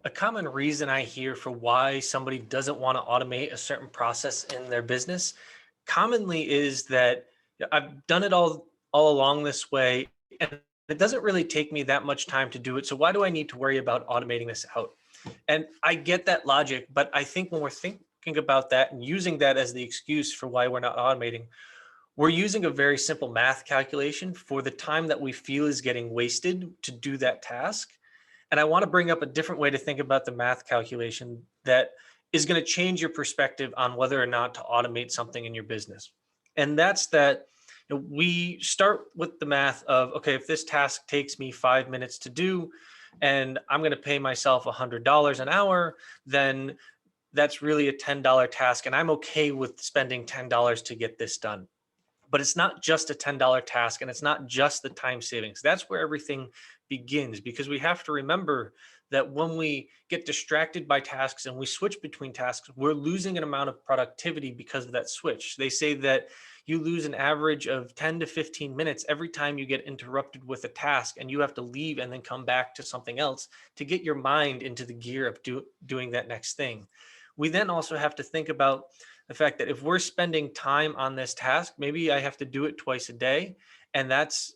A common reason I hear for why somebody doesn't want to automate a certain process in their business commonly is that I've done it all along this way and it doesn't really take me that much time to do it. So why do I need to worry about automating this out? And I get that logic, but I think when we're thinking about that and using that as the excuse for why we're not automating, we're using a very simple math calculation for the time that we feel is getting wasted to do that task. And I want to bring up a different way to think about the math calculation that is going to change your perspective on whether or not to automate something in your business. And that's that we start with the math of, okay, if this task takes me 5 minutes to do, and I'm going to pay myself $100 an hour, then that's really a $10 task. And I'm okay with spending $10 to get this done. But it's not just a $10 task and it's not just the time savings. That's where everything begins because we have to remember that when we get distracted by tasks and we switch between tasks, we're losing an amount of productivity because of that switch. They say that you lose an average of 10 to 15 minutes every time you get interrupted with a task and you have to leave and then come back to something else to get your mind into the gear of doing that next thing. We then also have to think about the fact that if we're spending time on this task, maybe I have to do it twice a day, and that's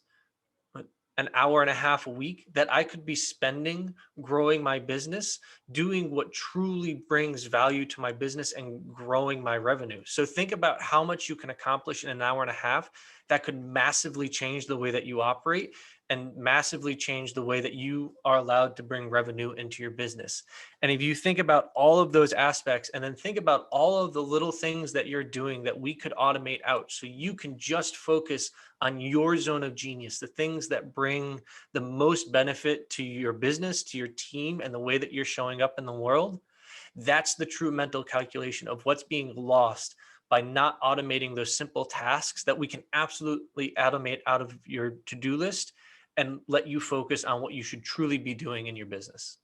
an hour and a half a week that I could be spending growing my business, doing what truly brings value to my business and growing my revenue. So think about how much you can accomplish in an hour and a half that could massively change the way that you operate and massively change the way that you are allowed to bring revenue into your business. And if you think about all of those aspects and then think about all of the little things that you're doing that we could automate out so you can just focus on your zone of genius, the things that bring the most benefit to your business, to your team, and the way that you're showing up in the world. That's the true mental calculation of what's being lost by not automating those simple tasks that we can absolutely automate out of your to do list and let you focus on what you should truly be doing in your business.